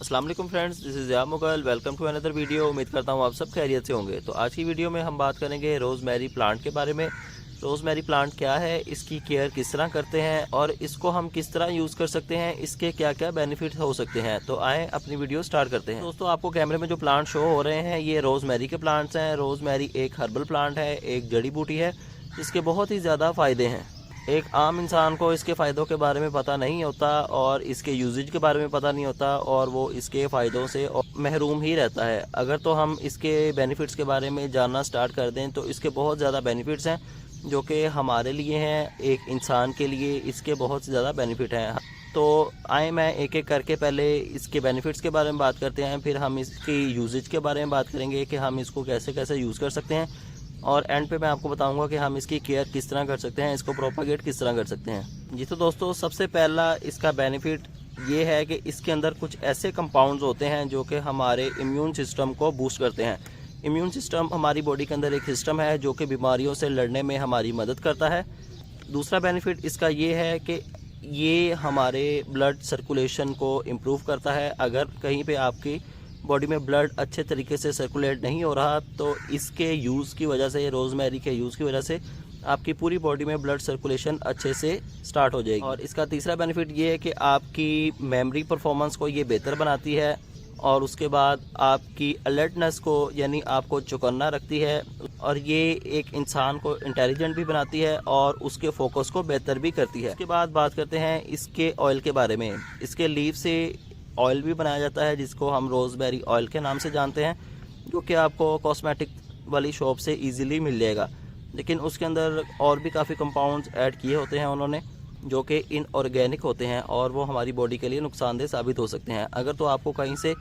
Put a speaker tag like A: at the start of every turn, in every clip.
A: अस्सलाम वालेकुम friends, this is या Mughal. Welcome to another video. उम्मीद करता हूँ आप सब खैरियत से होंगे। तो आज की वीडियो में हम बात करेंगे रोज़मेरी प्लांट के बारे में। रोज़मेरी प्लांट क्या है, इसकी केयर किस तरह करते हैं और इसको हम किस तरह यूज़ कर सकते हैं, इसके क्या क्या बेनिफिट्स हो सकते हैं। तो आए अपनी वीडियो स्टार्ट करते हैं। दोस्तों, आपको कैमरे में जो प्लांट शो हो रहे हैं ये रोज़मेरी के प्लांट्स हैं। रोज़मेरी एक हर्बल प्लांट है, एक जड़ी बूटी है जिसके बहुत ही ज़्यादा फ़ायदे हैं। एक आम इंसान को इसके फ़ायदों के बारे में पता नहीं होता और इसके यूजेज के बारे में पता नहीं होता और वो इसके फ़ायदों से महरूम ही रहता है। अगर तो हम इसके बेनिफिट्स के बारे में जानना स्टार्ट कर दें तो इसके बहुत ज़्यादा बेनिफिट्स हैं जो कि हमारे लिए हैं। एक इंसान के लिए इसके बहुत ज़्यादा बेनिफिट हैं। तो आए मैं एक एक करके पहले इसके बेनिफिट्स के बारे में बात करते हैं, फिर हम इसकी यूजेज के बारे में बात करेंगे कि हम इसको कैसे कैसे यूज़ कर सकते हैं और एंड पे मैं आपको बताऊंगा कि हम इसकी केयर किस तरह कर सकते हैं, इसको प्रोपागेट किस तरह कर सकते हैं। जी तो दोस्तों, सबसे पहला इसका बेनिफिट ये है कि इसके अंदर कुछ ऐसे कंपाउंड्स होते हैं जो कि हमारे इम्यून सिस्टम को बूस्ट करते हैं। इम्यून सिस्टम हमारी बॉडी के अंदर एक सिस्टम है जो कि बीमारियों से लड़ने में हमारी मदद करता है। दूसरा बेनिफिट इसका ये है कि ये हमारे ब्लड सर्कुलेशन को इम्प्रूव करता है। अगर कहीं पे आपकी बॉडी में ब्लड अच्छे तरीके से सर्कुलेट नहीं हो रहा तो इसके यूज़ की वजह से, रोज़मेरी के यूज़ की वजह से आपकी पूरी बॉडी में ब्लड सर्कुलेशन अच्छे से स्टार्ट हो जाएगी। और इसका तीसरा बेनिफिट ये है कि आपकी मेमोरी परफॉर्मेंस को ये बेहतर बनाती है और उसके बाद आपकी अलर्टनेस को, यानी आपको चौकन्ना रखती है और ये एक इंसान को इंटेलिजेंट भी बनाती है और उसके फोकस को बेहतर भी करती है। उसके बाद बात करते हैं इसके ऑयल के बारे में। इसके लीफ से ऑयल भी बनाया जाता है जिसको हम रोज़मेरी ऑयल के नाम से जानते हैं, जो कि आपको कॉस्मेटिक वाली शॉप से इजीली मिल जाएगा। लेकिन उसके अंदर और भी काफ़ी कंपाउंड्स ऐड किए होते हैं उन्होंने जो कि इनऑर्गेनिक होते हैं और वो हमारी बॉडी के लिए नुकसानदेह साबित हो सकते हैं। अगर तो आपको कहीं से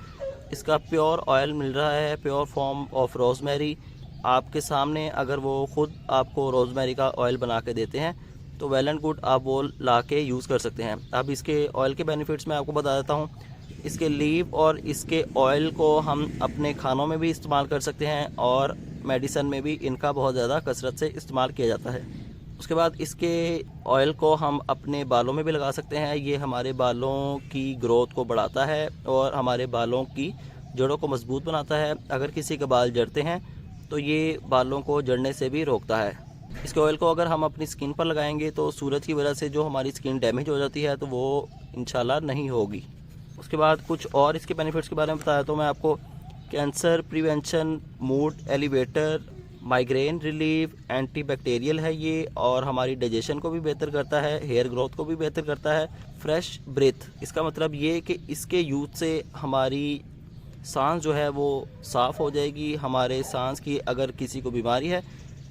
A: इसका प्योर ऑयल मिल रहा है, प्योर फॉर्म ऑफ रोज़मेरी आपके सामने, अगर वो ख़ुद आपको रोज़मेरी का ऑयल बना के देते हैं तो वेल एंड गुड, आप वो ला के यूज़ कर सकते हैं। अब इसके ऑयल के बेनिफिट्स मैं आपको बता देता हूँ। इसके लीव और इसके ऑयल को हम अपने खानों में भी इस्तेमाल कर सकते हैं और मेडिसन में भी इनका बहुत ज़्यादा कसरत से इस्तेमाल किया जाता है। उसके बाद इसके ऑयल को हम अपने बालों में भी लगा सकते हैं। ये हमारे बालों की ग्रोथ को बढ़ाता है और हमारे बालों की जड़ों को मजबूत बनाता है। अगर किसी के बाल जड़ते हैं तो ये बालों को जड़ने से भी रोकता है। इसके ऑयल को अगर हम अपनी स्किन पर लगाएंगे तो सूरज की वजह से जो हमारी स्किन डैमेज हो जाती है तो वो इंशाल्लाह नहीं होगी। उसके बाद कुछ और इसके बेनिफिट्स के बारे में बताया तो मैं आपको, cancer prevention, mood elevator, migraine relief, anti bacterial है ये और हमारी डाइजेशन को भी बेहतर करता है, हेयर ग्रोथ को भी बेहतर करता है। फ्रेश ब्रेथ, इसका मतलब ये कि इसके यूज़ से हमारी सांस जो है वो साफ़ हो जाएगी। हमारे सांस की अगर किसी को बीमारी है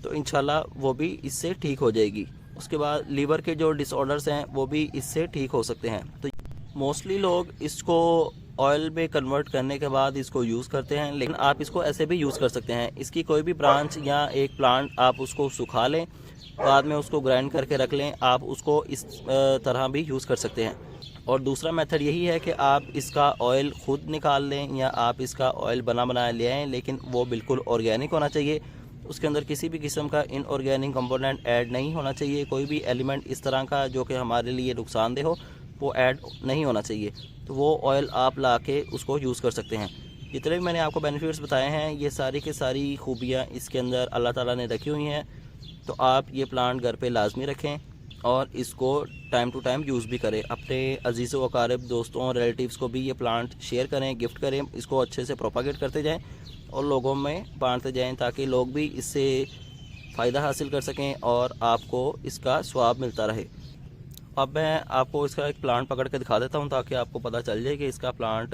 A: तो इंशाल्लाह वो भी इससे ठीक हो जाएगी। उसके बाद लीवर के जो डिसऑर्डर्स हैं वो भी इससे ठीक हो सकते हैं। तो मोस्टली लोग इसको ऑयल में कन्वर्ट करने के बाद इसको यूज़ करते हैं, लेकिन आप इसको ऐसे भी यूज़ कर सकते हैं। इसकी कोई भी ब्रांच या एक प्लांट आप उसको सुखा लें, बाद में उसको ग्राइंड करके रख लें, आप उसको इस तरह भी यूज़ कर सकते हैं। और दूसरा मेथड यही है कि आप इसका ऑयल ख़ुद निकाल लें या आप इसका ऑयल बना बनाया ले आएँ, लेकिन वो बिल्कुल ऑर्गेनिक होना चाहिए। उसके अंदर किसी भी किस्म का इनऑर्गेनिक कंपोनेंट ऐड नहीं होना चाहिए। कोई भी एलिमेंट इस तरह का जो कि हमारे लिए नुकसानदेह हो वो ऐड नहीं होना चाहिए। तो वो ऑयल आप ला के उसको यूज़ कर सकते हैं। जितने भी मैंने आपको बेनिफिट्स बताए हैं ये सारी की सारी खूबियाँ इसके अंदर अल्लाह ताला ने रखी हुई हैं। तो आप ये प्लांट घर पे लाजमी रखें और इसको टाइम टू टाइम यूज़ भी करें। अपने अजीज़ व अकारिब, दोस्तों, रिलेटिव्स को भी ये प्लांट शेयर करें, गिफ्ट करें, इसको अच्छे से प्रोपागेट करते जाएँ और लोगों में बांटते जाएँ ताकि लोग भी इससे फ़ायदा हासिल कर सकें और आपको इसका स्वाब मिलता रहे। अब मैं आपको इसका एक प्लांट पकड़ के दिखा देता हूं ताकि आपको पता चल जाए कि इसका प्लांट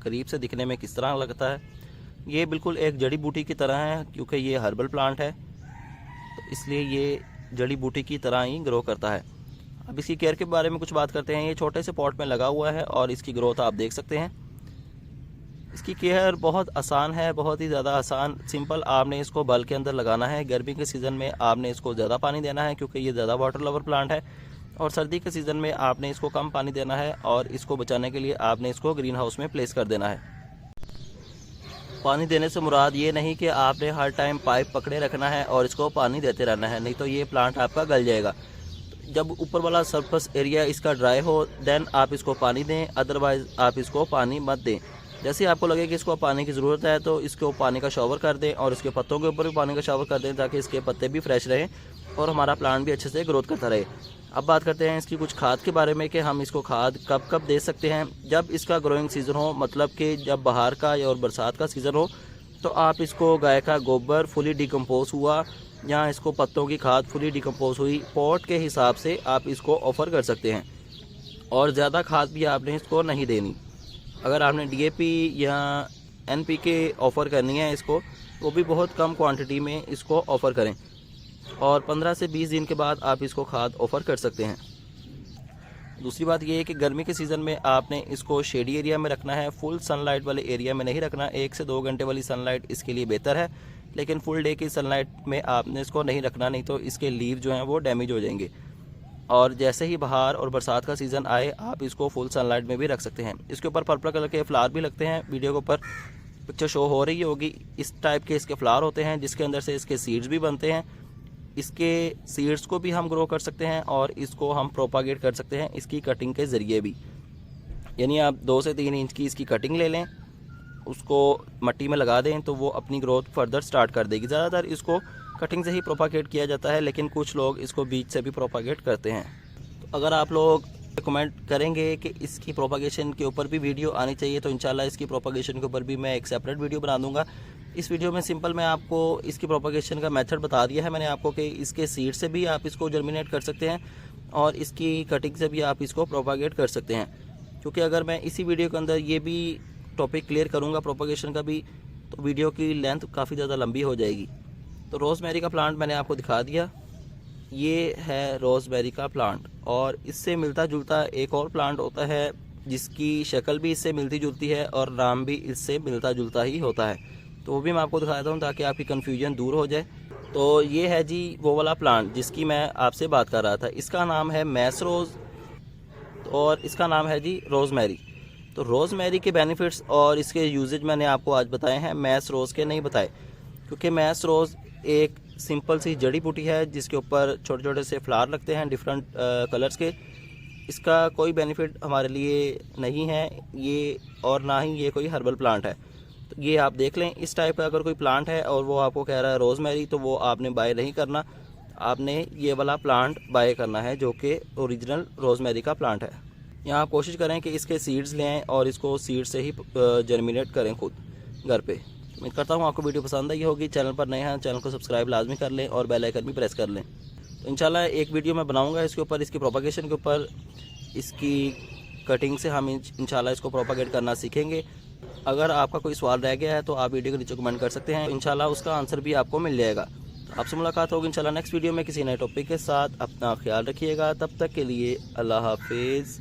A: करीब से दिखने में किस तरह लगता है। ये बिल्कुल एक जड़ी बूटी की तरह है क्योंकि ये हर्बल प्लांट है, तो इसलिए ये जड़ी बूटी की तरह ही ग्रो करता है। अब इसकी केयर के बारे में कुछ बात करते हैं। ये छोटे से पॉट में लगा हुआ है और इसकी ग्रोथ आप देख सकते हैं। इसकी केयर बहुत आसान है, बहुत ही ज़्यादा आसान, सिंपल। आपने इसको बल्ब के अंदर लगाना है। गर्मी के सीज़न में आपने इसको ज़्यादा पानी देना है क्योंकि ये ज़्यादा वाटर लवर प्लांट है, और सर्दी के सीज़न में आपने इसको कम पानी देना है और इसको बचाने के लिए आपने इसको ग्रीन हाउस में प्लेस कर देना है। पानी देने से मुराद ये नहीं कि आपने हर टाइम पाइप पकड़े रखना है और इसको पानी देते रहना है, नहीं तो ये प्लांट आपका गल जाएगा। जब ऊपर वाला सरफेस एरिया इसका ड्राई हो देन आप इसको पानी दें, अदरवाइज़ आप इसको पानी मत दें। जैसे आपको लगे कि इसको पानी की ज़रूरत है तो इसको पानी का शावर कर दें और इसके पत्तों के ऊपर भी पानी का शावर कर दें ताकि इसके पत्ते भी फ्रेश रहें और हमारा प्लांट भी अच्छे से ग्रोथ करता रहे। अब बात करते हैं इसकी कुछ खाद के बारे में कि हम इसको खाद कब कब दे सकते हैं। जब इसका ग्रोइंग सीज़न हो, मतलब कि जब बाहर का और बरसात का सीज़न हो, तो आप इसको गाय का गोबर फुली डिकम्पोज हुआ या इसको पत्तों की खाद फुली डिकम्पोज हुई पॉट के हिसाब से आप इसको ऑफ़र कर सकते हैं। और ज़्यादा खाद भी आपने इसको नहीं देनी। अगर आपने DAP या NPK ऑफ़र करनी है इसको, वो भी बहुत कम क्वांटिटी में इसको ऑफ़र करें और 15 से 20 दिन के बाद आप इसको खाद ऑफ़र कर सकते हैं। दूसरी बात ये है कि गर्मी के सीज़न में आपने इसको शेडी एरिया में रखना है, फुल सनलाइट वाले एरिया में नहीं रखना। 1 से 2 घंटे वाली सनलाइट इसके लिए बेहतर है, लेकिन फुल डे की सनलाइट में आपने इसको नहीं रखना, नहीं तो इसके लीव जो हैं वो डैमेज हो जाएंगे। और जैसे ही बहार और बरसात का सीज़न आए आप इसको फुल सनलाइट में भी रख सकते हैं। इसके ऊपर पर्पल कलर के फ्लावर भी लगते हैं, वीडियो के ऊपर पिक्चर शो हो रही होगी। इस टाइप के इसके फ्लावर होते हैं जिसके अंदर से इसके सीड्स भी बनते हैं। इसके सीड्स को भी हम ग्रो कर सकते हैं और इसको हम प्रोपागेट कर सकते हैं इसकी कटिंग के ज़रिए भी। यानी आप 2 से 3 इंच की इसकी कटिंग ले लें, उसको मट्टी में लगा दें तो वो अपनी ग्रोथ फर्दर स्टार्ट कर देगी। ज़्यादातर इसको कटिंग से ही प्रोपागेट किया जाता है, लेकिन कुछ लोग इसको बीज से भी प्रोपागेट करते हैं। तो अगर आप लोग कमेंट करेंगे कि इसकी प्रोपागेशन के ऊपर भी वीडियो आनी चाहिए तो इंशाल्लाह इसकी प्रोपागेशन के ऊपर भी मैं एक सेपरेट वीडियो बना दूंगा। इस वीडियो में सिंपल मैं आपको इसकी प्रोपागेशन का मेथड बता दिया है मैंने आपको कि इसके सीड से भी आप इसको जर्मिनेट कर सकते हैं और इसकी कटिंग से भी आप इसको प्रोपागेट कर सकते हैं। क्योंकि अगर मैं इसी वीडियो के अंदर ये भी टॉपिक क्लियर करूँगा प्रोपागेशन का भी, तो वीडियो की लेंथ काफ़ी ज़्यादा लंबी हो जाएगी। तो रोज़मेरी का प्लांट मैंने आपको दिखा दिया, ये है रोज़मेरी का प्लांट। और इससे मिलता जुलता एक और प्लांट होता है जिसकी शक्ल भी इससे मिलती जुलती है और नाम भी इससे मिलता जुलता ही होता है, तो वो भी मैं आपको दिखाता हूँ ताकि आपकी कन्फ्यूजन दूर हो जाए। तो ये है जी वो वाला प्लांट जिसकी मैं आपसे बात कर रहा था। इसका नाम है मैस रोज़ और इसका नाम है जी रोज़मेरी। तो रोज़मेरी के बेनिफिट्स और इसके यूजेज मैंने आपको आज बताए हैं, मैस रोज़ के नहीं बताए, क्योंकि मैस रोज़ एक सिंपल सी जड़ी बूटी है जिसके ऊपर छोटे छोटे से फ्लावर लगते हैं डिफरेंट कलर्स के। इसका कोई बेनिफिट हमारे लिए नहीं है ये, और ना ही ये कोई हर्बल प्लांट है। तो ये आप देख लें, इस टाइप का अगर कोई प्लांट है और वो आपको कह रहा है रोज़मेरी, तो वो आपने बाय नहीं करना, आपने ये वाला प्लांट बाय करना है जो कि ओरिजिनल रोज़मेरी का प्लांट है। यहाँ आप कोशिश करें कि इसके सीड्स लें और इसको सीड से ही जर्मिनेट करें खुद घर पे। उम्मीद करता हूँ आपको वीडियो पसंद आई होगी। चैनल पर नए हैं, चैनल को सब्सक्राइब लाजमी कर लें और बेल आइकन भी प्रेस कर लें। तो इंशाल्लाह एक वीडियो मैं बनाऊँगा इसके ऊपर, इसकी प्रोपागेशन के ऊपर, इसकी कटिंग से हम इंशाल्लाह इसको प्रोपागेट करना सीखेंगे। अगर आपका कोई सवाल रह गया है तो आप वीडियो के नीचे कमेंट कर सकते हैं, इंशाल्लाह उसका आंसर भी आपको मिल जाएगा। तो आपसे मुलाकात होगी इंशाल्लाह नेक्स्ट वीडियो में किसी नए टॉपिक के साथ। अपना ख्याल रखिएगा, तब तक के लिए अल्लाह हाफिज़।